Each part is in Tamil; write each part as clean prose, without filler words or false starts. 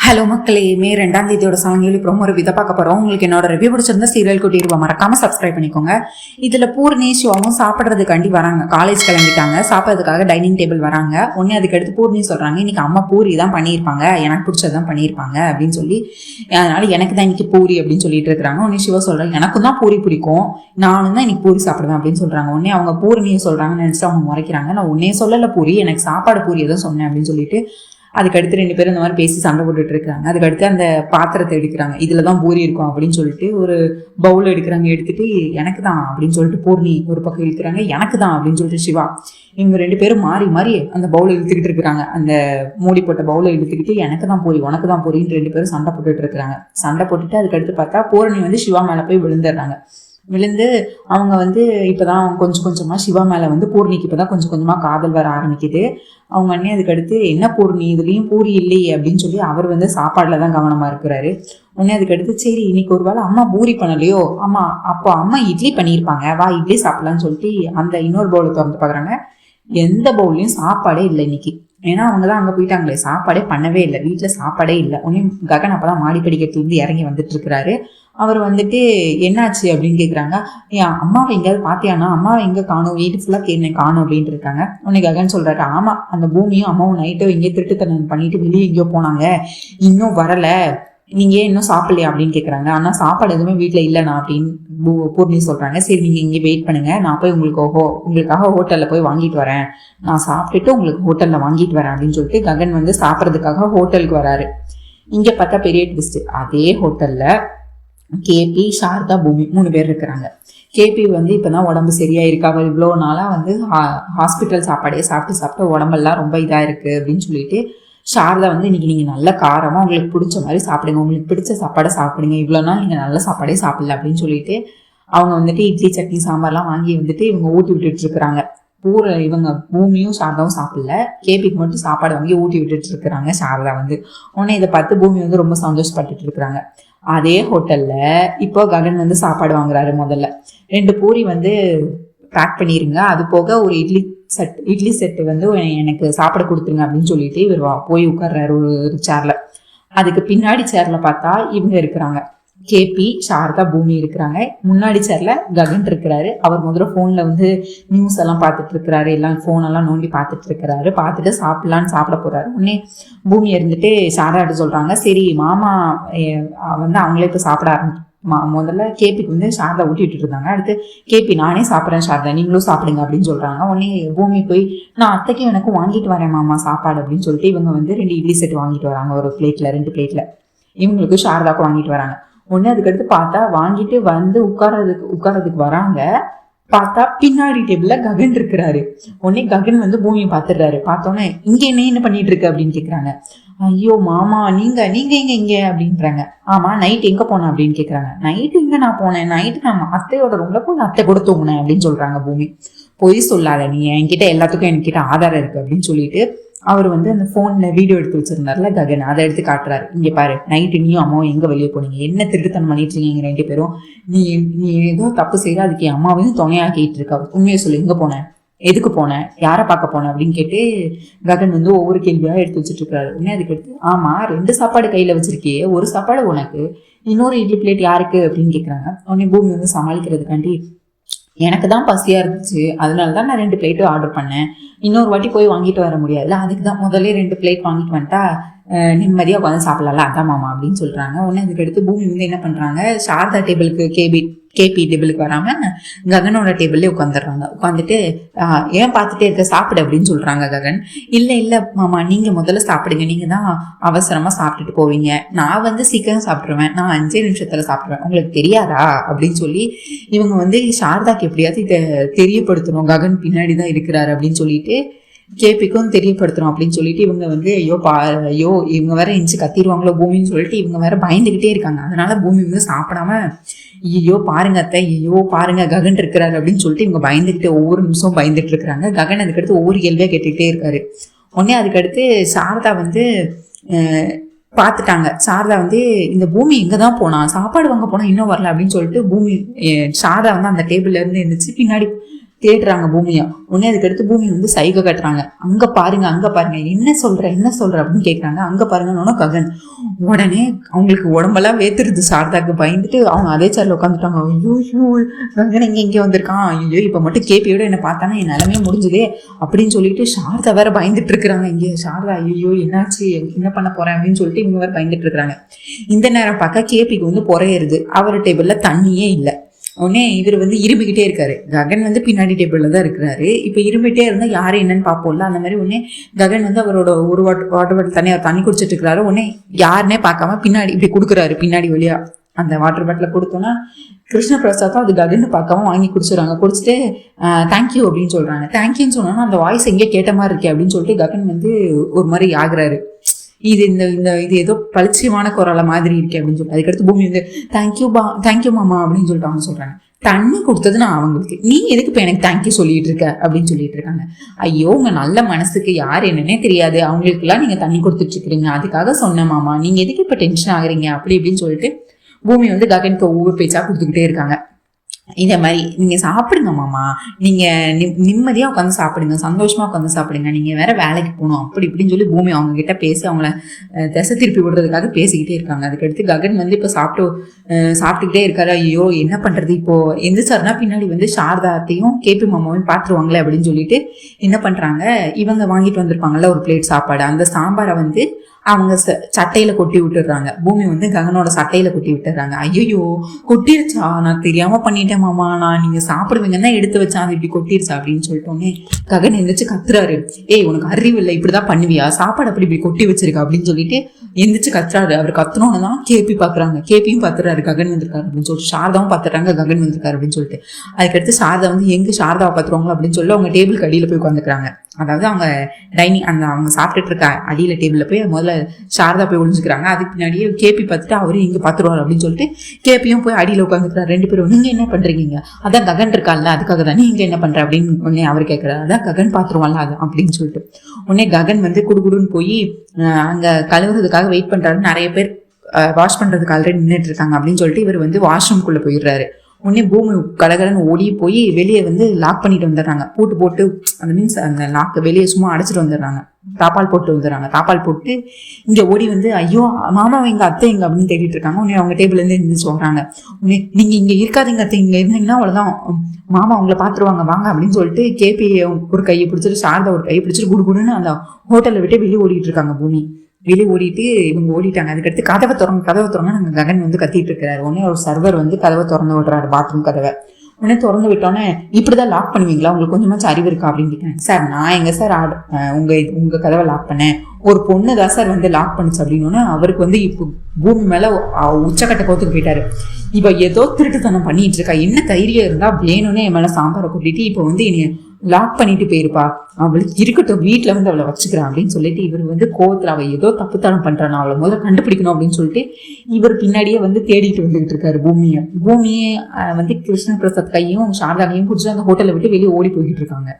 ஹலோ மக்களே, மே 2ஆம் தேதியோட சாயங்காலம் ப்ரோமோ ரிவ்யூ தான் பார்க்க போறோம். உங்களுக்கு என்னோட ரிவ்யூ பிடிச்சிருந்தா சீரியல் கூட்டிடுவோம், மறக்காம சப்ஸ்கிரைப் பண்ணிக்கோங்க. இதுல பூர்ணி சிவாவும் சாப்பிட்றதுக்காண்டி வராங்க. காலேஜ் கிளம்பிட்டாங்க, சாப்பிட்றதுக்காக டைனிங் டேபிள் வராங்க. உடனே அதுக்கு அடுத்து பூர்ணி சொல்றாங்க, இன்னைக்கு அம்மா பூரி தான் பண்ணியிருப்பாங்க, எனக்கு பிடிச்சதான் பண்ணியிருப்பாங்க அப்படின்னு சொல்லி, அதனால எனக்கு தான் இன்னைக்கு பூரி அப்படின்னு சொல்லிட்டு இருக்கிறாங்க. உடனே சிவா சொல்றாங்க, எனக்கும் தான் பூரி பிடிக்கும், நானும் தான் இன்னைக்கு பூரி சாப்பிடுவேன் அப்படின்னு சொல்றாங்க. உடனே அவங்க பூர்ணியை சொல்றாங்கன்னு நினைச்சிட்டு அவங்க முறைக்கிறாங்க. நான் உன்னே சொல்லல பூரி, எனக்கு சாப்பாடு பூரி எதுவும் சொன்னேன் அப்படின்னு சொல்லிட்டு அதுக்கடுத்து 2 பேரும் இந்த மாதிரி பேசி சண்டை போட்டுட்டு இருக்காங்க. அதுக்கடுத்து அந்த பாத்திரத்தை எடுக்கிறாங்க, இதுலதான் பூரி இருக்கும் அப்படின்னு சொல்லிட்டு ஒரு பவுல் எடுக்கிறாங்க. எடுத்துட்டு எனக்கு தான் அப்படின்னு சொல்லிட்டு பூர்ணி ஒரு பக்கம் இழுக்கிறாங்க, எனக்கு தான் அப்படின்னு சொல்லிட்டு சிவா. இவங்க 2 பேரும் மாறி மாறி அந்த பவுலை இழுத்துக்கிட்டு இருக்கிறாங்க. அந்த மூடி போட்ட பவுலை இழுத்துக்கிட்டு எனக்கு தான் பூரி, உனக்கு தான் பூரின்னு 2 பேரும் சண்டை போட்டுட்டு இருக்கிறாங்க. சண்டை போட்டுட்டு அதுக்கடுத்து பார்த்தா பூர்ணி வந்து சிவா மேல போய் விழுந்துடுறாங்க. விழுந்து அவங்க வந்து இப்பதான் கொஞ்சம் கொஞ்சமா சிவா மேல வந்து பூர்ணிக்கு இப்பதான் கொஞ்சம் கொஞ்சமா காதல் வர ஆரம்பிக்குது. அவங்க அண்ணே அதுக்கடுத்து, என்ன பூர்ணி இதுலயும் பூரி இல்லையே அப்படின்னு சொல்லி அவர் வந்து சாப்பாடுலதான் கவனமா இருக்கிறாரு. உடனே அதுக்கடுத்து, சரி இன்னைக்கு ஒரு வேளை அம்மா பூரி பண்ணலையோ, அம்மா அப்போ அம்மா இட்லி பண்ணியிருப்பாங்க, வா இட்லி சாப்பிடலான்னு சொல்லிட்டு அந்த இன்னொரு பவுலை திறந்து பாக்குறாங்க. எந்த பவுல்லையும் சாப்பாடே இல்லை இன்னைக்கு. ஏன்னா அவங்கதான் அங்க போயிட்டாங்களே, சாப்பாடே பண்ணவே இல்லை, வீட்டுல சாப்பாடே இல்லை. உடனே ககன் அப்பதான் மாடிப்படிக்கட்டுல இருந்து இறங்கி வந்துட்டு இருக்கிறாரு. அவர் வந்துட்டு என்னாச்சு அப்படின்னு கேட்குறாங்க. ஏன் அம்மாவை எங்கேயாவது பாத்தியானா, அம்மாவை எங்க காணும், வீட்டு ஃபுல்லா கேட்டேன் காணும் அப்படின்ட்டு இருக்காங்க. உன்னை ககன் சொல்றாரு, ஆமா அந்த பூமியும் அம்மாவும் நைட்டோ எங்கேயோ திருட்டுத்தனம் பண்ணிட்டு வெளியே எங்கேயோ போனாங்க, இன்னும் வரல, நீங்க ஏன் இன்னும் சாப்பிடலையா அப்படின்னு கேட்குறாங்க. ஆனா சாப்பாடு எதுவுமே வீட்டுல இல்லைண்ணா அப்படின்னு பூர்ணி சொல்றாங்க. சரி நீங்க இங்கே வெயிட் பண்ணுங்க, நான் போய் உங்களுக்காக ஹோட்டல்ல போய் வாங்கிட்டு வரேன், நான் சாப்பிட்டுட்டு உங்களுக்கு ஹோட்டல்ல வாங்கிட்டு வரேன் அப்படின்னு சொல்லிட்டு ககன் வந்து சாப்பிட்றதுக்காக ஹோட்டலுக்கு வராரு. இங்க பார்த்தா பெரிய ட்விஸ்ட், அதே ஹோட்டல்ல கேபி, சாரதா, பூமி 3 பேர் இருக்கிறாங்க. கேபி வந்து இப்பதான் உடம்பு சரியா இருக்கா, அவர் இவ்வளோ நாளா வந்து ஹாஸ்பிட்டல் சாப்பாடே சாப்பிட்டு சாப்பிட்டு உடம்பெல்லாம் ரொம்ப இதா இருக்கு அப்படின்னு சொல்லிட்டு சாரதா வந்து இன்னைக்கு நீங்க நல்ல காரமா உங்களுக்கு பிடிச்ச மாதிரி சாப்பிடுங்க, உங்களுக்கு பிடிச்ச சாப்பாடை சாப்பிடுங்க, இவ்வளோ நாள் நீங்க நல்ல சாப்பாடே சாப்பிடல அப்படின்னு சொல்லிட்டு அவங்க வந்துட்டு இட்லி சட்னி சாம்பார்லாம் வாங்கி வந்துட்டு இவங்க ஊட்டி விட்டுட்டு இருக்கிறாங்க. இவங்க பூமியும் சாரதாவும் சாப்பிடல, கேபிக்கு மட்டும் சாப்பாடு வாங்கி ஊட்டி விட்டுட்டு இருக்கிறாங்க சாரதா வந்து. உடனே இதை பார்த்து பூமி வந்து ரொம்ப சந்தோஷப்பட்டுட்டு இருக்கிறாங்க. அதே ஹோட்டல்ல இப்போ ககன் வந்து சாப்பாடு வாங்குறாரு. முதல்ல 2 பூரி வந்து பேக் பண்ணிருங்க, அது போக ஒரு இட்லி செட்டு வந்து எனக்கு சாப்பிட கொடுத்துருங்க அப்படின்னு சொல்லிட்டு இவர் போய் உட்கார்றாரு ஒரு சேர்ல. அதுக்கு பின்னாடி சேர்ல பார்த்தா இவங்க இருக்கிறாங்க, கேபி, சாரதா, பூமி இருக்கிறாங்க. முன்னாடி சேர்ல ககன் இருக்கிறாரு. அவர் முதல்ல போன்ல வந்து நியூஸ் எல்லாம் பார்த்துட்டு இருக்கிறாரு, எல்லாம் போன் எல்லாம் நோண்டி பார்த்துட்டு இருக்கிறாரு. பார்த்துட்டு சாப்பிடலான்னு சாப்பிட போறாரு. உடனே பூமி இருந்துட்டு சாரதாட்ட சொல்றாங்க, சரி மாமா வந்து அவங்களே இப்ப சாப்பிட முதல்ல கேபிக்கு வந்து சாரதா ஊட்டி விட்டுட்டு இருந்தாங்க. அடுத்து கேபி, நானே சாப்பிட்றேன் சாரதா, நீங்களும் சாப்பிடுங்க அப்படின்னு சொல்றாங்க. உடனே பூமி போய், நான் அத்தைக்கும் எனக்கும் வாங்கிட்டு வரேன் மாமா சாப்பாடு அப்படின்னு சொல்லிட்டு இவங்க வந்து 2 இட்லி செட் வாங்கிட்டு வராங்க. ஒரு பிளேட்ல 2 பிளேட்ல இவங்களுக்கு சாரதாக்கும் வாங்கிட்டு வராங்க. உடனே அதுக்கடுத்து பார்த்தா வாங்கிட்டு வந்து உட்கார்றதுக்கு வராங்க. பார்த்தா பின்னாடி டேபிள்ல ககன் இருக்கிறாரு. உடனே ககன் வந்து பூமியை பாத்துடுறாரு. பார்த்தோன்னே, இங்க என்ன பண்ணிட்டு இருக்கு அப்படின்னு கேக்குறாங்க. ஐயோ மாமா, நீங்க எங்க இங்க அப்படின்றாங்க. ஆமா நைட் எங்க போன அப்படின்னு கேக்குறாங்க. நைட்டு எங்க நான் போனேன், நைட்டு நான் அத்தையோட ரூம்ல போய் அத்தை கூட தூங்கினேன் அப்படின்னு சொல்றாங்க பூமி. பொய் சொல்லாத, நீ என்கிட்ட எல்லாத்துக்கும் என்கிட்ட ஆதாரம் இருக்கு அப்படின்னு சொல்லிட்டு அவர் வந்து அந்த போன்ல வீடியோ எடுத்து வச்சிருந்தாருல ககன், அதை எடுத்து காட்டுறாரு. இங்க பாரு, நைட்டு நீயும் அம்மாவும் எங்க வெளியே போனீங்க, என்ன திருட்டுத்தனம் பண்ணிட்டு இருக்கீங்க 2 பேரும், நீ ஏதோ தப்பு செய்யற, அதுக்கு என் அம்மாவையும் துணையாக்கிட்டு இருக்கா, உண்மையை சொல்லு, எங்க போன, எதுக்கு போன, யாரை பார்க்க போன அப்படின்னு கேட்டு ககன் வந்து ஒவ்வொரு கேள்வியா எடுத்து வச்சுட்டு இருக்காரு. உடனே அதுக்கு எடுத்து, ஆமா 2 சாப்பாடு கையில வச்சிருக்கே, ஒரு சாப்பாடு உனக்கு, இன்னொரு இட்லி பிளேட் யாருக்கு அப்படின்னு கேக்குறாங்க. உடனே பூமி வந்து சமாளிக்கிறதுக்காண்டி, எனக்கு தான் பசியா இருந்துச்சு, அதனாலதான் நான் 2 பிளேட்டும் ஆர்டர் பண்ணேன், இன்னொரு வாட்டி போய் வாங்கிட்டு வர முடியாதுல்ல, அதுக்கு தான் முதல்ல 2 பிளேட் வாங்கிட்டு வந்துட்டா நிம்மதியா உட்காந்து சாப்பிடலாம்ல, அதான் மாமா அப்படின்னு சொல்றாங்க. உடனே அதுக்கு எடுத்து பூமி வந்து என்ன பண்றாங்க, சாரதா டேபிளுக்கு கேபி டேபிளுக்கு வராம ககனோட டேபிள்ல உட்காந்துடுறாங்க. உட்காந்துட்டு, ஏன் பார்த்துட்டே இருக்க, சாப்பிடு அப்படின்னு சொல்றாங்க ககன். இல்ல மாமா, நீங்க முதல்ல சாப்பிடுங்க, நீங்க தான் அவசரமா சாப்பிட்டுட்டு போவீங்க, நான் வந்து சீக்கிரம் சாப்பிடுவேன், நான் 5 நிமிஷத்துல சாப்பிடுவேன், உங்களுக்கு தெரியாதா அப்படின்னு சொல்லி இவங்க வந்து சாரதாக்கு எப்படியாவது இதை தெரியப்படுத்தணும், ககன் பின்னாடிதான் இருக்கிறாரு அப்படின்னு சொல்லிட்டு கேபிக்கும் தெரியப்படுத்துறோம் அப்படின்னு சொல்லிட்டு இவங்க வந்து ஐயோ இவங்க வேற எஞ்சி கத்திடுவாங்களோ பூமின்னு சொல்லிட்டு இவங்க வேற பயந்துகிட்டே இருக்காங்க. அதனால பூமி வந்து சாப்பிடாம, ஐயோ பாருங்க அத்தை, ஐயோ பாருங்க ககன் இருக்கிறாரு அப்படின்னு சொல்லிட்டு இவங்க பயந்துகிட்டு ஒவ்வொரு நிமிஷம் பயந்துட்டு இருக்கிறாங்க. ககன் அதுக்கடுத்து ஒவ்வொரு கேள்வியா கேட்டுக்கிட்டே இருக்காரு. உடனே அதுக்கடுத்து சாரதா வந்து பார்த்துட்டாங்க. சாரதா வந்து, இந்த பூமி எங்கதான் போனா, சாப்பாடு வாங்க போனா இன்னும் வரல அப்படின்னு சொல்லிட்டு பூமி சாரதா வந்து அந்த டேபிள்ல இருந்து இருந்துச்சு பின்னாடி தேடுறாங்க பூமியை. உடனே அதுக்கடுத்து பூமி வந்து சைகை கட்டுறாங்க, அங்க பாருங்க அங்க பாருங்க, என்ன சொல்ற அப்படின்னு கேட்கறாங்க. அங்க பாருங்கன்னு ககன். உடனே அவங்களுக்கு உடம்பெல்லாம் வேத்துருது. சாரதாக்கு பயந்துட்டு அவங்க அதே சேர்ல உட்காந்துட்டாங்க. ஐயோ ககன் இங்க வந்திருக்கான், ஐயோ இப்ப மட்டும் கேபியோட என்ன பார்த்தானா என் நிலமே முடிஞ்சதே அப்படின்னு சொல்லிட்டு சாரதா வேற பயந்துட்டு இருக்கிறாங்க. இங்கே சாரதா ஐயோ என்னாச்சு, என்ன பண்ண போறேன் அப்படின்னு சொல்லிட்டு இவங்க வேற பயந்துட்டு இருக்கிறாங்க. இந்த நேரம் பார்க்க கேபிக்கு வந்து புறையேறுது. அவர் டேபிள்ல தண்ணியே இல்லை. உடனே இவர் வந்து இருமிக்கிட்டே இருக்காரு. ககன் வந்து பின்னாடி டேபிள்ல தான் இருக்கிறாரு. இப்ப இருமிட்டே இருந்தா யாரு என்னன்னு பார்ப்போம்ல, அந்த மாதிரி உடனே ககன் வந்து அவரோட ஒரு வாட்டர் பாட்டில் தண்ணி குடிச்சிட்டு இருக்கிறாரு. உடனே யாருன்னே பார்க்காம பின்னாடி இப்படி கொடுக்குறாரு. பின்னாடி வழியா அந்த வாட்டர் பாட்டில கொடுத்தோன்னா கிருஷ்ண பிரசாத்தும் அது ககன்னு பார்க்காம வாங்கி குடிச்சிடறாங்க. குடிச்சிட்டு தேங்க்யூ அப்படின்னு சொல்றாங்க. தேங்க்யூன்னு சொன்னோன்னா அந்த வாய்ஸ் எங்கே கேட்ட மாதிரி இருக்கே அப்படின்னு சொல்லிட்டு ககன் வந்து ஒரு மாதிரி ஆகுறாரு. இது இது ஏதோ பரிச்சயமான குரலை மாதிரி இருக்கே அப்படின்னு சொல்லிட்டு அதுக்கடுத்து பூமி வந்து தேங்க்யூ மாமா அப்படின்னு சொல்லிட்டு அவங்க சொல்றாங்க. தண்ணி கொடுத்தது நான் அவங்களுக்கு, நீ எதுக்கு இப்போ எனக்கு தேங்க்யூ சொல்லிட்டு இருக்க அப்படின்னு சொல்லிட்டு இருக்காங்க. ஐயோ உங்க நல்ல மனசுக்கு யார் என்னன்னே தெரியாது, அவங்களுக்குலாம் நீங்க தண்ணி கொடுத்துட்டு இருக்கிறீங்க, அதுக்காக சொன்ன மாமா, நீங்க எதுக்கு இப்போ டென்ஷன் ஆகுறீங்க அப்படி இப்படின்னு சொல்லிட்டு பூமி வந்து ககனுக்கு ஒவ்வொரு பேச்சா கொடுத்துக்கிட்டே இருக்காங்க. இதே மாதிரி நீங்க சாப்பிடுங்க மாமா, நீங்க நிம்மதியா உட்காந்து சாப்பிடுங்க, சந்தோஷமா உட்காந்து சாப்பிடுங்க, நீங்க வேற வேலைக்கு போகணும் அப்படி இப்படின்னு சொல்லி பூமி அவங்க கிட்ட பேசி அவங்கள திசை திருப்பி விடுறதுக்காக பேசிக்கிட்டே இருக்காங்க. அதுக்கடுத்து ககன் வந்து இப்ப சாப்பிட்டுக்கிட்டே இருக்காரு. ஐயோ என்ன பண்றது, இப்போ எந்திரிச்சாருன்னா பின்னாடி வந்து சாரதாத்தையும் கேபி மாமாவையும் பாத்துருவாங்களே அப்படின்னு சொல்லிட்டு என்ன பண்றாங்க, இவங்க வாங்கிட்டு வந்திருப்பாங்கல்ல ஒரு பிளேட் சாப்பாடு, அந்த சாம்பாரை வந்து அவங்க சட்டையில கொட்டி விட்டுடுறாங்க. பூமி வந்து ககனோட சட்டையில கொட்டி விட்டுறாங்க. ஐயோ கொட்டிருச்சா, நான் தெரியாம பண்ணிட்டேன் மாமா, நான் நீங்க சாப்பிடுவீங்கன்னா எடுத்து வச்சா அது இப்படி கொட்டிருச்சா அப்படின்னு சொல்லிட்டோன்னே ககன் எந்திரிச்சு கத்துறாரு. ஏய் உனக்கு அறிவு இல்லை, இப்படிதான் பண்ணுவியா, சாப்பாடு அப்படி இப்படி கொட்டி வச்சிருக்கா அப்படின்னு சொல்லிட்டு எந்திரிச்சு கத்துறாரு. அவர் கத்துனோன்னு தான் கேபி பாக்குறாங்க. கேபியும் பாத்துறாரு ககன் வந்திருக்காரு அப்படின்னு சொல்லிட்டு, சாரதாவும் பாத்துறாங்க ககன் வந்திருக்காரு அப்படின்னு சொல்லிட்டு. அதுக்கடுத்து சாரதா வந்து எங்க சாரதாவை பாத்துருவாங்களோ அப்படின்னு சொல்லி அவங்க டேபிளுக்கு அடியில போய் உட்காந்துக்கிறாங்க. அதாவது அவங்க டைனிங் அவங்க சாப்பிட்டுட்டு இருக்க அடியில டேபிள்ல போய் முதல்ல சாரதா போய் ஒளிஞ்சுக்கிறாங்க. அதுக்கு பின்னாடியே கேபி பார்த்துட்டு அவரும் இங்க பாத்துருவாரு அப்படின்னு சொல்லிட்டு கேபியும் போய் அடியில உட்காந்துக்கிறாரு. ரெண்டு பேரும் நீங்க என்ன பண்றீங்க, அதான் ககன் இருக்கான்ல அதுக்காக தான், நீங்க என்ன பண்ற அப்படின்னு உடனே அவர் கேட்கிறாரு. அதான் ககன் பாத்துருவான்ல அது அப்படின்னு சொல்லிட்டு உடனே ககன் வந்து குடுகுடுன்னு போய் அங்க கழுவுறதுக்காக வெயிட் பண்றாரு. நிறைய பேர் வாஷ் பண்றதுக்கு ஆல்ரெடி நின்றுட்டு இருக்காங்க அப்படின்னு சொல்லிட்டு இவர் வந்து வாஷ்ரூம்குள்ள போயிடுறாரு. உடனே பூமி கடகடன்னு ஓடி போய் வெளியே வந்து லாக் பண்ணிட்டு வந்துடுறாங்க. பூட்டு போட்டு அந்த மீன்ஸ் அந்த லாக் வெளியே சும்மா அடைச்சிட்டு வந்துடுறாங்க. தாப்பால் போட்டு வந்துடுறாங்க. தாப்பால் போட்டு இங்க ஓடி வந்து ஐயோ மாமா எங்க அத்தை எங்க அப்படின்னு தேடிட்டு இருக்காங்க. உடனே அவங்க டேபிள்ல இருந்து இருந்து சொல்றாங்க, உடனே நீங்க இங்க இருக்காதீங்க அத்தை, இங்க இருந்தீங்கன்னா அவ்வளவுதான் மாமா உங்களை பாத்துருவாங்க வாங்க அப்படின்னு சொல்லிட்டு கேபி ஒரு கையை பிடிச்சிட்டு சாரதா ஒரு கையை பிடிச்சிட்டு குடுகுடுன்னு அந்த ஹோட்டல்ல விட்டு வெளியே ஓடிட்டு இருக்காங்க. பூமி வெளியே ஓடிட்டு இவங்க ஓடிட்டாங்க. அதுக்கடுத்து கதவை திறங்க நாங்க ககன் வந்து கத்திட்டு இருக்கிறாரு. உடனே ஒரு சர்வர் வந்து கதவை திறந்து விடுறாரு, பாத்ரூம் கதவை. உடனே திறந்து விட்டோன்னே இப்படிதான் லாக் பண்ணுவீங்களா, உங்களுக்கு கொஞ்சமாச்சும் அறிவு இருக்கா அப்படின்னு கேட்டேன். சார் நான் எங்க சார் உங்க கதவை லாக் பண்ணேன், ஒரு பொண்ணு தான் சார் வந்து லாக் பண்ணுச்சு அப்படின்னு. அவருக்கு வந்து இப்போ பூமி மேல உச்சக்கட்டை கோத்துக்கு போயிட்டாரு. இப்ப ஏதோ திருட்டுத்தனம் பண்ணிட்டு இருக்கா, என்ன தைரியம் இருந்தா வேணும்னே என் மேல சாம்பாரை கொட்டிட்டு இப்ப வந்து என்னைய லாக் பண்ணிட்டு போயிருப்பா, அவளுக்கு இருக்கட்டும் வீட்டுல வந்து அவளை வச்சுக்கிறான் அப்படின்னு சொல்லிட்டு இவர் வந்து கோவத்துல அவ ஏதோ தப்புத்தனம் பண்றான், அவளை முதல்ல கண்டுபிடிக்கணும் அப்படின்னு சொல்லிட்டு இவர் பின்னாடியே வந்து தேடிட்டு வந்துகிட்டு இருக்காரு. பூமியை வந்து கிருஷ்ண பிரசாத் கையும் சாரதாவையும் பிடிச்சி அந்த ஹோட்டலை விட்டு வெளியே ஓடி போய்கிட்டு இருக்காங்க.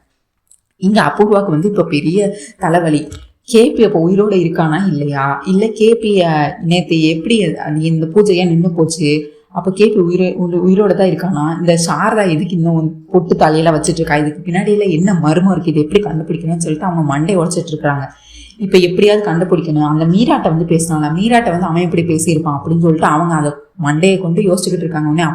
இங்க அபூர்வாக்கு வந்து இப்ப பெரிய தலைவலி. கேபி அப்ப உயிரோட இருக்கானா இல்லையா, இல்ல கேபி நேத்து எப்படி இந்த பூஜையா நின்று போச்சு, அப்ப கேபி உயிரோட தான் இருக்கானா, இந்த சாரதா எதுக்கு இன்னும் பொட்டு தலையில வச்சுட்டு இருக்கா, இதுக்கு பின்னாடியில என்ன மர்மம் இருக்கு, இது எப்படி கண்டுபிடிக்கணும்னு சொல்லிட்டு அவங்க மண்டை உடைச்சிட்டு இருக்காங்க. இப்ப எப்படியாவது கண்டுபிடிக்கணும். அந்த மீராட்டை வந்து பேசினால, மீராட்டை வந்து அவன் எப்படி பேசியிருப்பான் அப்படின்னு சொல்லிட்டு அவங்க அதை மண்டையை கொண்டு யோசிச்சுக்கிட்டு இருக்காங்க. உடனே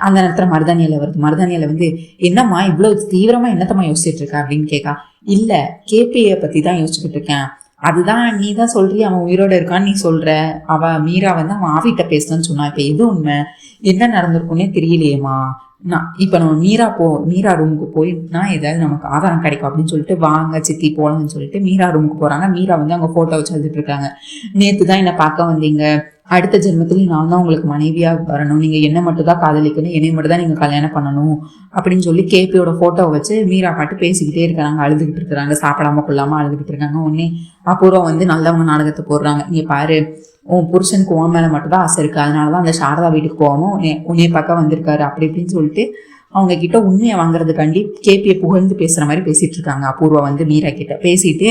அந்த நேரத்துல மருதானியில வருது. மருதானியில வந்து என்னம்மா இவ்வளவு தீவிரமா என்னத்தம்மா யோசிச்சுட்டு இருக்க அப்படின்னு கேட்கா. இல்ல கேபியை பத்தி தான் யோசிச்சுக்கிட்டு இருக்கேன், அதுதான் நீ தான் சொல்றிய அவன் உயிரோட இருக்கான்னு நீ சொல்ற, அவ மீரா வந்து அவன் ஆவிட்ட பேசணும்னு சொன்னா, இப்ப எது உண்மை என்ன நடந்திருக்குன்னே தெரியலையேம்மா, இப்ப நம்ம மீரா ரூமுக்கு போயிட்டுனா ஏதாவது நமக்கு ஆதாரம் கிடைக்கும் அப்படின்னு சொல்லிட்டு வாங்க சித்தி போலாம்னு சொல்லிட்டு மீரா ரூமுக்கு போறாங்க. மீரா வந்து அவங்க போட்டோ வச்சு எழுதிட்டு இருக்காங்க. நேத்துதான் என்ன பார்க்க வந்தீங்க, அடுத்த ஜென்மத்திலையும் நான் தான் உங்களுக்கு மனைவியா வரணும், நீங்க என்ன மட்டும் தான் காதலிக்கணும், என்னை மட்டும் தான் நீங்க கல்யாணம் பண்ணணும் அப்படின்னு சொல்லி கேபியோட போட்டோவை வச்சு மீரா பாட்டு பேசிக்கிட்டே இருக்கிறாங்க, அழுதுகிட்டு இருக்கிறாங்க, சாப்பிடாம கொள்ளாம அழுதுகிட்டு இருக்காங்க. உடனே அபூர்வம் வந்து நல்லவங்க நாடகத்தை போடுறாங்க. இங்க பாரு உன் புருஷனுக்கு உன் மேல மட்டும் தான் ஆசை இருக்கு, அதனாலதான் அந்த சாரதா வீட்டுக்கு போகாம உன்னைய பக்கம் வந்திருக்காரு அப்படி இப்படின்னு சொல்லிட்டு அவங்க கிட்ட உண்மையை வாங்குறதுக்காண்டி கேபியை புகழ்ந்து பேசுற மாதிரி பேசிட்டு இருக்காங்க அபூர்வா வந்து மீரா கிட்ட. பேசிட்டு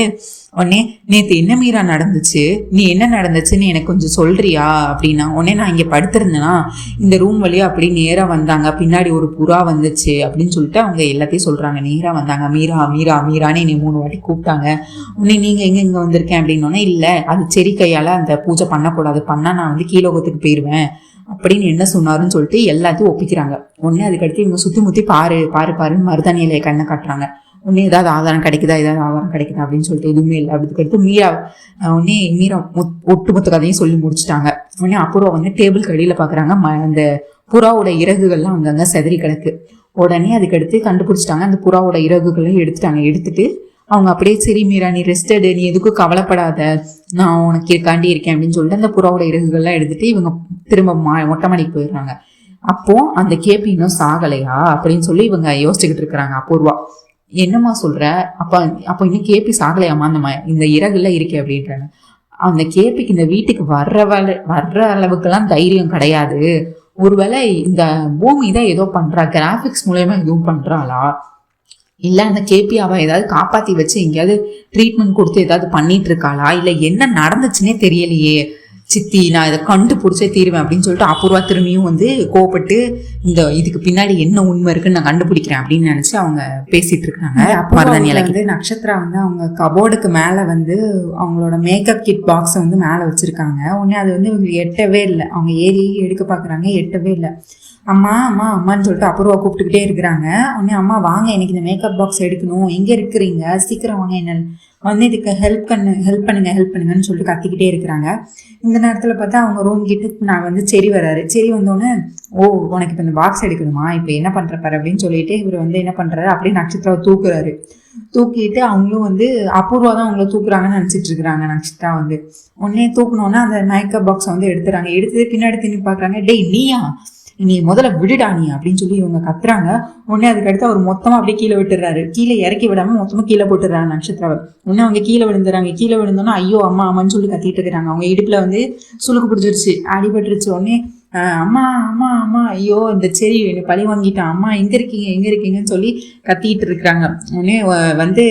உடனே நேத்து என்ன மீரா நடந்துச்சு, நீ என்ன நடந்துச்சுன்னு எனக்கு கொஞ்சம் சொல்றியா அப்படின்னா, உடனே நான் இங்க படுத்திருந்தேன்னா இந்த ரூம் வழியா அப்படி நேரா வந்தாங்க, பின்னாடி ஒரு புறா வந்துச்சு அப்படின்னு சொல்லிட்டு அவங்க எல்லாத்தையும் சொல்றாங்க. நேரா வந்தாங்க, மீரா மீரா மீரான்னு என்னை 3 வாட்டி கூப்பிட்டாங்க. உடனே நீங்க எங்க வந்திருக்கேன் அப்படின்னோடனே இல்ல அது செரி கையால அந்த பூஜை பண்ணக்கூடாது, பண்ணா நான் வந்து கீழோகத்துக்கு போயிடுவேன் அப்படின்னு என்ன சொன்னாருன்னு சொல்லிட்டு எல்லாத்தையும் ஒப்பிக்கிறாங்க. உடனே அதுக்கடுத்து இவங்க சுத்தி முத்தி பாரு பாரு பாருன்னு மருதாணியில கண்ணை காட்டுறாங்க. உடனே ஏதாவது ஆதாரம் கிடைக்குதா அப்படின்னு சொல்லிட்டு எதுவுமே இல்லை. அதுக்கடுத்து மீரா ஒட்டுமொத்த கதையும் சொல்லி முடிச்சுட்டாங்க. உடனே அபூர்வா வந்து டேபிள் கடியில பாக்குறாங்க, அந்த புறாவோட இறகுகள்லாம் அங்கங்க செதறி கிடக்கு. உடனே அதுக்கடுத்து கண்டுபிடிச்சிட்டாங்க, அந்த புறாவோட இறகுகளையும் எடுத்துட்டு அவங்க அப்படியே சரி மீரா நீ ரெஸ்ட் எடு, நீ எதுக்கும் கவலைப்படாத, நான் உனக்கு இருக்காண்டி இருக்கேன் அப்படின்னு சொல்லிட்டு அந்த புறாவோட இறகுகள்லாம் எடுத்துட்டு இவங்க திரும்ப மொட்டை மாடிக்கு போயிடுறாங்க. அப்போ அந்த கேபி இன்னும் சாகலையா அப்படின்னு சொல்லி இவங்க யோசிச்சுக்கிட்டு இருக்கிறாங்க. அபூர்வா என்னம்மா சொல்ற, அப்போ இன்னும் கேபி சாகலையாமா, இந்த இறகுல இருக்கே அப்படின்றாங்க. அந்த கேபிக்கு இந்த வீட்டுக்கு வர்ற அளவுக்குலாம் தைரியம் கிடையாது. ஒருவேளை இந்த பூமி தான் ஏதோ பண்றா, கிராபிக்ஸ் மூலயமா எதுவும் பண்றாளா, இல்ல அந்த கேபி அவ ஏதாவது காப்பாத்தி வச்சு எங்கேயாவது ட்ரீட்மெண்ட் கொடுத்து ஏதாவது பண்ணிட்டு இருக்காளா, இல்ல என்ன நடந்துச்சுன்னே தெரியலையே சித்தி, நான் இதை கண்டுபிடிச்சே தீருவேன் அப்படின்னு சொல்லிட்டு அபூர்வா திரும்பியும் வந்து கோவப்பட்டு இதுக்கு பின்னாடி என்ன உண்மை இருக்குன்னு நான் கண்டுபிடிக்கிறேன் அப்படின்னு நினைச்சு அவங்க பேசிட்டு இருக்காங்க. மருதாணியில வந்து நட்சத்திரா வந்து அவங்க கபோர்டுக்கு மேல வந்து அவங்களோட மேக்கப் கிட் பாக்ஸை வந்து மேல வச்சிருக்காங்க. உடனே அது வந்து இவங்களுக்கு எட்டவே இல்லை. அவங்க ஏறி எடுக்க பாக்குறாங்க, எட்டவே இல்லை. அம்மா அம்மா அம்மான்னு சொல்லிட்டு அபூர்வா கூப்பிட்டுக்கிட்டே இருக்கிறாங்க. உடனே அம்மா வாங்க, எனக்கு இந்த மேக்கப் பாக்ஸ் எடுக்கணும், எங்க இருக்கிறீங்க, சீக்கிரம் வாங்க, என்ன வந்து இதுக்கு ஹெல்ப் பண்ணுங்கன்னு சொல்லிட்டு கத்திக்கிட்டே இருக்கிறாங்க. இந்த நேரத்துல பார்த்தா அவங்க ரூம் கிட்ட நான் வந்து செரி வராரு. செரி வந்தோடனே ஓ உனக்கு இப்போ இந்த பாக்ஸ் எடுக்கணுமா, இப்போ என்ன பண்றப்பாரு அப்படின்னு சொல்லிட்டு இவர் வந்து என்ன பண்றாரு, அப்படியே நட்சத்திராவை தூக்குறாரு. தூக்கிட்டு அவங்களும் வந்து அபூர்வா தான் அவங்கள தூக்குறாங்கன்னு நினைச்சிட்டு இருக்கிறாங்க. நட்சத்திரா வந்து உடனே தூக்கணும்னா அந்த மேக்கப் பாக்ஸை வந்து எடுத்துறாங்க. எடுத்து பின்னாடி திரும்பி பாக்குறாங்க, டேய் நீயா, நீ முதல்ல விடுடா நீ அப்படின்னு சொல்லி இவங்க கத்துறாங்க. உடனே அதுக்கடுத்து அவர் மொத்தமா அப்படியே கீழே விட்டுறாரு. கீழே இறக்கி விடாம மொத்தமா கீழே போட்டுறாங்க நட்சத்திராவை. உடனே அவங்க கீழே விழுந்துறாங்க. கீழே விழுந்தோன்னா ஐயோ அம்மா அம்மான்னு சொல்லி கத்திட்டு இருக்கிறாங்க. அவங்க இடுப்புல வந்து சுளுக்கு பிடிச்சிருச்சு, அடிபட்டுருச்சு. உடனே அம்மா அம்மா அம்மா ஐயோ இந்த செரி பழி வாங்கிட்டான், அம்மா எங்க இருக்கீங்கன்னு சொல்லி கத்திட்டு இருக்கிறாங்க. உடனே வந்து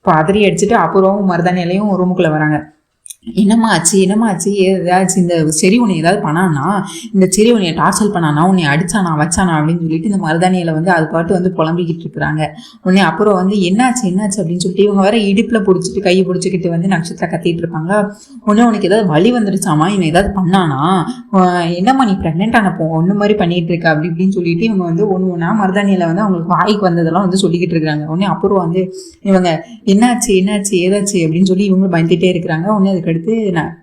பதறி அடிச்சுட்டு அபூர்வாவும் மருதாணியிலையும் ரூமுக்குள்ள வராங்க. என்னம்மா ஆச்சு ஏதாச்சும் இந்த செரி உன்னை ஏதாவது பண்ணானா, இந்த செரி உன்னைய டார்ச்சர் பண்ணானா, உன்னை அடிச்சானா வச்சானா அப்படின்னு சொல்லிட்டு இந்த மருதாணியில வந்து அது பாட்டு வந்து புலம்பிக்கிட்டு இருக்கிறாங்க. உடனே அப்புறம் வந்து என்னாச்சு அப்படின்னு சொல்லிட்டு இவங்க வேற இடுப்புல பிடிச்சிட்டு கையை பிடிச்சிக்கிட்டு வந்து நட்சத்திரம் கத்திட்டு இருப்பாங்க. உடனே உனக்கு ஏதாவது வலி வந்துருச்சாமா, இவன் ஏதாவது பண்ணானா, என்னம்மா நீ பிரெக்னென்ட் ஆனப்போ ஒண்ணு மாதிரி பண்ணிட்டு இருக்க அப்படி இப்படின்னு சொல்லிட்டு இவங்க வந்து ஒண்ணு மருதாணியில வந்து அவங்களுக்கு வாய்க்கு வந்ததெல்லாம் வந்து சொல்லிக்கிட்டு இருக்காங்க. உடனே அப்புறம் வந்து இவங்க என்னாச்சு ஏதாச்சு அப்படின்னு சொல்லி இவங்க பயந்துட்டே இருக்கிறாங்க. உடனே அதுக்கு அடுத்து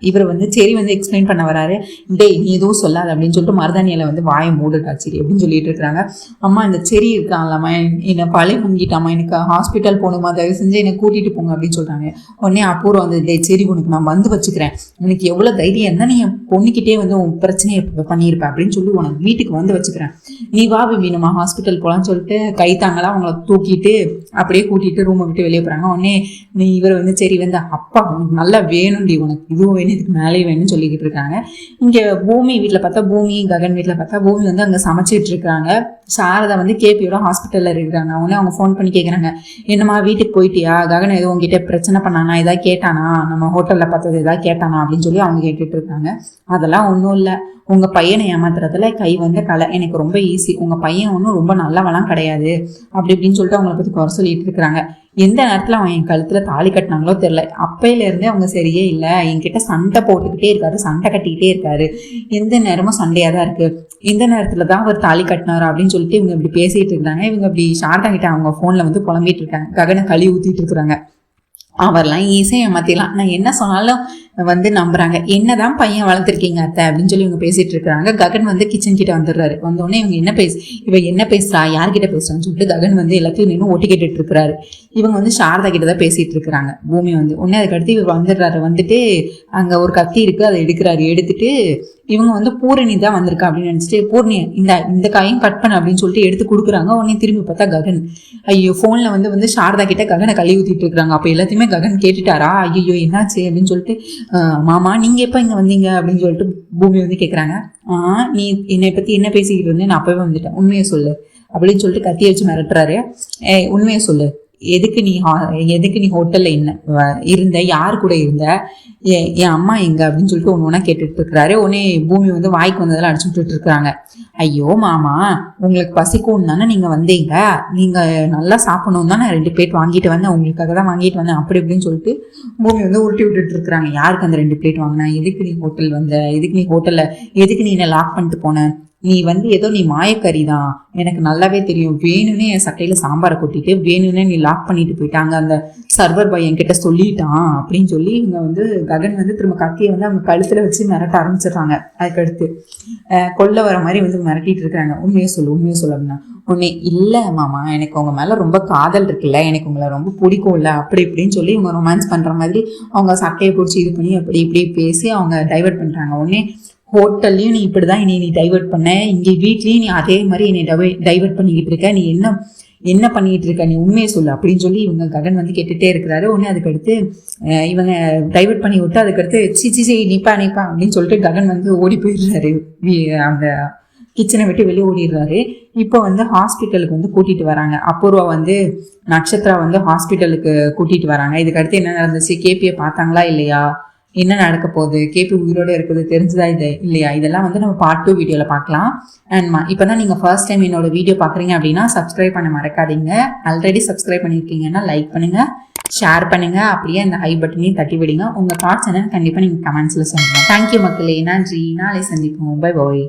இவர் வந்து செரி வந்து எக்ஸ்பிளைன் பண்ண வராரு. டேய் நீ எதுவும் சொல்லாது அப்படின்னு சொல்லிட்டு மருதாணியில வந்து வாயை மூடுடா சரி அப்படின்னு சொல்லிட்டு இருக்காங்க. அம்மா இந்த செரி இருக்கான்லம்மா என்னை பழி வாங்கிட்டாமா, எனக்கு ஹாஸ்பிட்டல் போகணுமா, தயவு செஞ்சு என்னை கூட்டிட்டு போங்க அப்படின்னு சொல்றாங்க. உடனே அபூர்வம் வந்து டேய் செரி உனக்கு நான் வந்து வச்சுக்கிறேன், உனக்கு எவ்வளவு தைரியம் இருந்தா நீ பொண்ணுக்கிட்டே வந்து உன் பிரச்சனையை பண்ணியிருப்பேன் அப்படின்னு சொல்லி உனக்கு வீட்டுக்கு வந்து வச்சுக்கிறேன், நீ வா பேபி நம்ம ஹாஸ்பிட்டல் போலான்னு சொல்லிட்டு கை தாங்களா அவங்கள தூக்கிட்டு அப்படியே கூட்டிட்டு ரூமை விட்டு வெளியே போறாங்க. உடனே இவர் வந்து சரி வந்து அப்பா உனக்கு நல்லா வேணும்டி, உனக்கு இதுவும் வேணும் இதுக்கு மேலே வேணும்னு சொல்லிக்கிட்டு இருக்காங்க. இங்க பூமி வீட்டுல பார்த்தா ககன் வீட்டுல பார்த்தா பூமி வந்து அங்க சமைச்சிட்டு இருக்காங்க. சாரதா வந்து கேபியோட ஹாஸ்பிட்டல்ல இருக்கிறாங்க. அவங்க ஃபோன் பண்ணி கேட்குறாங்க, என்னம்மா வீட்டுக்கு போயிட்டியா, ககன் எதுவும் உங்ககிட்ட பிரச்சனை பண்ணானா, ஏதாவது கேட்டானா, நம்ம ஹோட்டல்ல பார்த்தது ஏதாவது கேட்டானா அப்படின்னு சொல்லி அவங்க கேட்டுட்டு இருக்காங்க. அதெல்லாம் ஒன்றும் இல்லை, உங்க பையனை ஏமாத்துறதுல கை வந்து கலை எனக்கு ரொம்ப ஈஸி, உங்க பையன் ஒன்றும் ரொம்ப நல்லவெல்லாம் கிடையாது அப்படி இப்படின்னு சொல்லிட்டு அவங்கள பத்தி குறை சொல்லிட்டு இருக்கிறாங்க. எந்த நேரத்துல அவன் என் கழுத்துல தாலி கட்டினாங்களோ தெரியல, அப்பையில இருந்தே அவங்க சரியே இல்லை, என்கிட்ட சண்டை போட்டுக்கிட்டே இருக்காரு, சண்டை கட்டிக்கிட்டே இருக்காரு, எந்த நேரமும் சண்டையா தான் இருக்கு, எந்த நேரத்துலதான் அவர் தாலி கட்டினாரு அப்படின்னு சொல்லிட்டு இவங்க இப்படி பேசிட்டு இருக்காங்க. இவங்க இப்படி ஷார்ட்டா கிட்ட அவங்க போன்ல வந்து புலம்பிட்டு இருக்காங்க. ககனை கழுவி ஊத்திட்டு இருக்கிறாங்க. அவர்லாம் ஈஸியாக ஏமாத்திடலாம், நான் என்ன சொன்னாலும் வந்து நம்புறாங்க, என்னதான் பையன் வளர்த்துருக்கீங்க அத்தை அப்படின்னு சொல்லி இவங்க பேசிட்டு இருக்காங்க. ககன் வந்து கிச்சன் கிட்ட வந்துடுறாரு. வந்தோடனே இவங்க என்ன பேசுறா யார்கிட்ட பேசுறான்னு சொல்லிட்டு ககன் வந்து எல்லாத்தையும் நின்று ஓட்டி கேட்டுட்டு இருக்கிறாரு. இவங்க வந்து சாரதா கிட்ட தான் பேசிட்டு இருக்கிறாங்க. பூமி வந்து உடனே அதுக்கடுத்து இவர் வந்துடுறாரு. வந்துட்டு அங்க ஒரு கத்தி இருக்கு, அதை எடுக்கிறாரு. எடுத்துட்டு இவங்க வந்து பூரணி தான் வந்திருக்கா அப்படின்னு நினைச்சிட்டு பூர்ணி இந்த காயும் கட் பண்ண அப்படின்னு சொல்லிட்டு எடுத்து கொடுக்குறாங்க. உடனே திரும்பி பார்த்தா ககன் ஐயோ போன்ல வந்து சாரதா கிட்ட ககனை கழுவி ஊத்திட்டு இருக்காங்க. அப்ப எல்லாத்தையுமே ககன் கேட்டுட்டாரா, ஐயோ என்னாச்சு அப்படின்னு சொல்லிட்டு மாமா நீங்க எப்ப இங்க வந்தீங்க அப்படின்னு சொல்லிட்டு பூமி வந்து கேக்குறாங்க. நீ என்னை பத்தி என்ன பேசிக்கிட்டு இருந்தேன், நான் அப்பவே வந்துட்டேன், உண்மையை சொல்லு அப்படின்னு சொல்லிட்டு கத்தியை வச்சு மிரட்டுறாரு. உண்மையை சொல்லு, எதுக்கு நீ ஹோட்டல்ல இருந்த, யார் கூட இருந்த, என் அம்மா எங்க அப்படின்னு சொல்லிட்டு ஒன்று கேட்டுட்டு இருக்கிறாரு. உடனே பூமி வந்து வாய்க்கு வந்ததெல்லாம் அடிச்சு விட்டுட்டு இருக்கிறாங்க. ஐயோ மாமா, உங்களுக்கு பசிக்கும் தானே நீங்க வந்தீங்க, நீங்க நல்லா சாப்பிடணும் தானே 2 பிளேட் வாங்கிட்டு வந்தேன், உங்களுக்காக தான் வாங்கிட்டு வந்தேன் அப்படி இப்படின்னு சொல்லிட்டு பூமி வந்து உருட்டி விட்டுட்டு இருக்கிறாங்க. யாருக்கு அந்த 2 பிளேட் வாங்கினா, எதுக்கு நீ ஹோட்டல் வந்த, எதுக்கு நீ ஹோட்டல்ல எதுக்கு நீ என்ன லாக் பண்ணிட்டு போன, நீ வந்து ஏதோ நீ மாயக்கறி தான், எனக்கு நல்லாவே தெரியும், வேணும்னே என் சட்டையில சாம்பாரை கொட்டிட்டு வேணும்னே நீ லாக் பண்ணிட்டு போயிட்டாங்க, அந்த சர்வர் பாய் என்கிட்ட சொல்லிட்டான் அப்படின்னு சொல்லி இவங்க வந்து ககன் வந்து திரும்ப கத்தியை வந்து அவங்க கழுத்துல வச்சு மிரட்ட ஆரம்பிச்சிடுறாங்க. அதுக்கடுத்து கொல்ல வர மாதிரி வந்து மிரட்டிட்டு இருக்கிறாங்க. உண்மையை சொல்லு அப்படின்னா உடனே இல்லை மாமா, எனக்கு உங்க மேல ரொம்ப காதல் இருக்குல்ல, எனக்கு உங்களை ரொம்ப பிடிக்கும்ல அப்படி இப்படின்னு சொல்லி இவங்க ரொமான்ஸ் பண்ற மாதிரி அவங்க சட்டையை பிடிச்சி இது பண்ணி அப்படி இப்படி பேசி அவங்க டைவர்ட் பண்றாங்க. உடனே ஹோட்டல்லையும் நீ இப்படிதான் நீ டைவர்ட் பண்ண, இங்கே வீட்லயும் நீ அதே மாதிரி என்னை டைவர்ட் பண்ணிக்கிட்டு இருக்க, நீ என்ன பண்ணிட்டு இருக்க, நீ உண்மையை சொல்லு அப்படின்னு சொல்லி இவங்க ககன் வந்து கேட்டுட்டே இருக்கிறாரு. உடனே அதுக்கடுத்து இவங்க டைவர்ட் பண்ணி விட்டு அதுக்கடுத்து சி நிப்பா அப்படின்னு சொல்லிட்டு ககன் வந்து ஓடி போயிடுறாரு. அந்த கிச்சனை விட்டு வெளியே ஓடிடுறாரு. இப்போ வந்து ஹாஸ்பிட்டலுக்கு வந்து கூட்டிட்டு வராங்க. அபூர்வா வந்து நட்சத்திரா வந்து ஹாஸ்பிட்டலுக்கு கூட்டிட்டு வராங்க. இதுக்கடுத்து என்ன நடந்துச்சு, கேபியை பார்த்தாங்களா இல்லையா, என்ன நடக்க போகுது, கேபி உயிரோட இருக்குது தெரிஞ்சுதா இது இல்லையா, இதெல்லாம் வந்து நம்ம பார்ட் 2 வீடியோவில் பார்க்கலாம். அண்ட் இப்போதான் நீங்கள் ஃபர்ஸ்ட் டைம் என்னோட வீடியோ பார்க்குறீங்க அப்படின்னா சப்ஸ்கிரைப் பண்ண மறக்காதீங்க. ஆல்ரெடி சப்ஸ்கிரைப் பண்ணியிருக்கீங்கன்னா லைக் பண்ணுங்க, ஷேர் பண்ணுங்க, அப்படியே அந்த ஹை பட்டனையும் தட்டி விடுங்க. உங்கள் தாட்ஸ் என்னன்னு கண்டிப்பாக நீங்கள் கமெண்ட்ஸில் சொல்லுங்கள். தேங்க்யூ மக்களே, நன்றி, நாளை சந்திப்போம், பை பாய்.